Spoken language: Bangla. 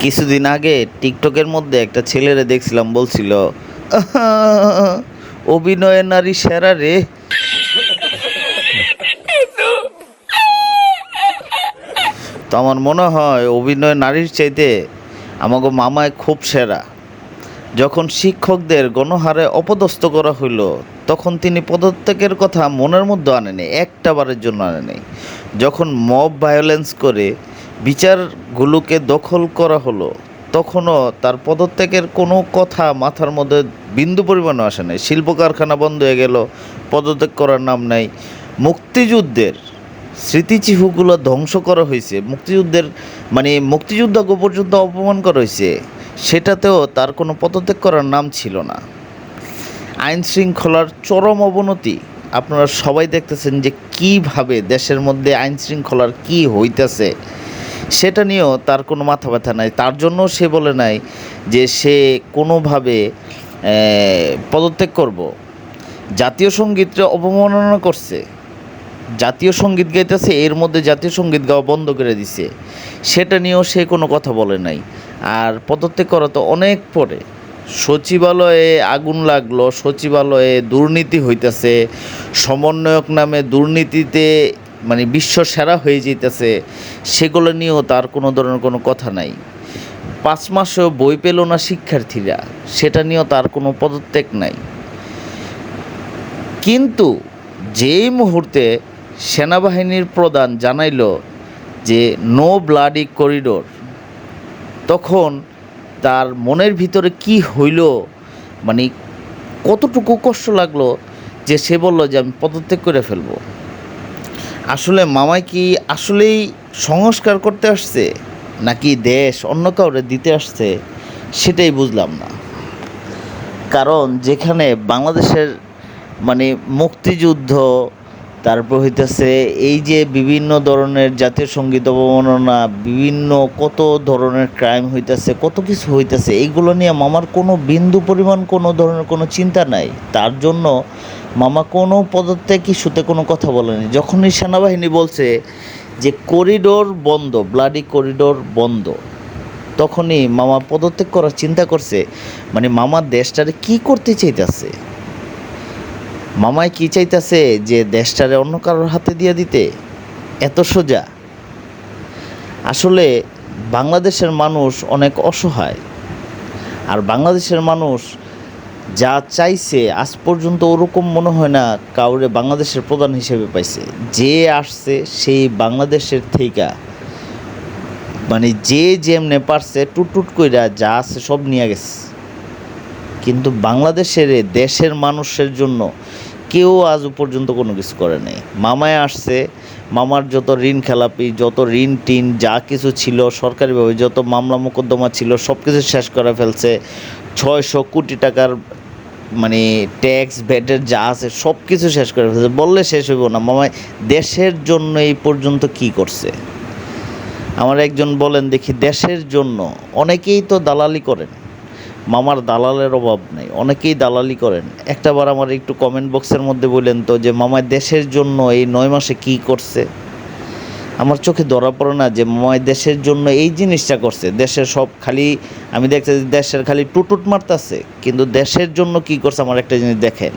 কিছুদিন আগে টিকটকের মধ্যে একটা ছেলেরে দেখছিলাম, বলছিল "আহা, অভিনয়ের নারী সেরা রে"। তো আমার মনে হয় অভিনয় নারীর চাইতে আমাগো মামায় খুব সেরা। যখন শিক্ষকদের গণহারে অপদস্থ করা হইল, তখন তিনি পদত্যাগের কথা মনের মধ্যে আনেনি, একটা বারের জন্য আনেনি। যখন মব ভায়োলেন্স করে বিচারগুলোকে দখল করা হলো, তখনও তার পদত্যাগের কোনো কথা মাথার মধ্যে বিন্দু পরিমাণও আসে নাই। শিল্প কারখানা বন্ধ হয়ে গেল, পদত্যাগ করার নাম নাই। মুক্তিযুদ্ধের স্মৃতিচিহ্নগুলো ধ্বংস করা হয়েছে, মুক্তিযোদ্ধাকে পর্যন্ত অপমান করা হয়েছে, সেটাতেও তার কোনো পদত্যাগ করার নাম ছিল না। আইন শৃঙ্খলার চরম অবনতি আপনারা সবাই দেখতেছেন যে কিভাবে দেশের মধ্যে আইন শৃঙ্খলার কী হইতেছে, সেটা নিয়েও তার কোনো মাথা ব্যথা নাই। তার জন্য সে বলে নাই যে সে কোনোভাবে পদত্যাগ করব। জাতীয় সঙ্গীতকে অবমাননা করছে, জাতীয় সঙ্গীত গাইতেছে, এর মধ্যে জাতীয় সঙ্গীত গাওয়া বন্ধ করে দিছে, সেটা নিয়েও সে কোনো কথা বলে নাই। আর পদত্যাগ করা তো অনেক পরে। সচিবালয়ে আগুন লাগলো, সচিবালয়ে দুর্নীতি হইতেছে, সমন্বয়ক নামে দুর্নীতিতে বিশ্ব সেরা হয়ে যেতেছে, সেগুলো নিয়েও তার কোনো ধরনের কোনো কথা নাই। 5 মাসেও বই পেল না শিক্ষার্থীরা, সেটা নিয়েও তার কোনো পদত্যাগ নাই। কিন্তু যেই মুহূর্তে সেনাবাহিনীর প্রধান জানাইল যে নো ব্লাডি করিডোর, তখন তার মনের ভিতরে কি হইল, কতটুকু কষ্ট লাগলো যে সে বলল যে আমি পদত্যাগ করে ফেলব। আসলে মামাই কি আসলেই সংস্কার করতে আসছে, নাকি দেশ অন্য কাউরে দিতে আসছে, সেটাই বুঝলাম না। কারণ যেখানে বাংলাদেশের মুক্তিযুদ্ধ, তারপর হইতেছে এই যে বিভিন্ন ধরনের জাতীয় সঙ্গীত অবমাননা, বিভিন্ন কত ধরনের ক্রাইম হইতেছে, কত কিছু হইতেছে, এইগুলো নিয়ে মামার কোনো বিন্দু পরিমাণ কোনো ধরনের কোনো চিন্তা নাই। তার জন্য মামা কোনো পদত্যাগ ইস্যুতে কোনো কথা বলেনি। যখনই সেনাবাহিনী বলছে যে করিডোর বন্ধ, ব্লাডি করিডোর বন্ধ, তখনই মামা পদত্যাগ করার চিন্তা করছে। মামা দেশটারে কি করতে চাইতেছে? মামাই কি চাইতেছে যে দেশটারে অন্য কারোর হাতে দিয়ে দিতে? এত সোজা? আসলে বাংলাদেশের মানুষ অনেক অসহায়, আর বাংলাদেশের মানুষ যা চাইছে আজ পর্যন্ত ওরকম মনে হয় না কাউরে বাংলাদেশের প্রধান হিসেবে পাইছে। যে আসছে সেই বাংলাদেশের থেইকা যে যেমনে পারছে টুট কইরা যা আছে সব নিয়ে গেছে। কিন্তু বাংলাদেশের দেশের মানুষের জন্য কেউ আজ পর্যন্ত কোনো কিছু করে নাই। মামায় আসছে, মামার যত ঋণ খেলাপি, যত ঋণ টিন যা কিছু ছিল সরকারিভাবে, যত মামলা মোকদ্দমা ছিল, সব কিছু শেষ করে ফেলছে। 600 কোটি টাকার ট্যাক্স ভ্যাটের যা আছে সব কিছু শেষ করে ফেলছে, বললে শেষ হইব না। মামায় দেশের জন্য এই পর্যন্ত কি করছে? আমার একজন বলেন দেখি, দেশের জন্য অনেকেই তো দালালি করেন, মামার দালালের অভাব নেই, অনেকেই দালালি করেন। একটাবার আমার একটু কমেন্ট বক্সের মধ্যে বললেন তো যে মামায় দেশের জন্য এই 9 মাসে কী করছে। আমার চোখে ধরা পড়ে না যে মামায় দেশের জন্য এই জিনিসটা করছে। দেশের সব খালি আমি দেখতে দেশের খালি টুটুট মারতেছে, কিন্তু দেশের জন্য কী করছে আমার একটা জিনিস দেখেন।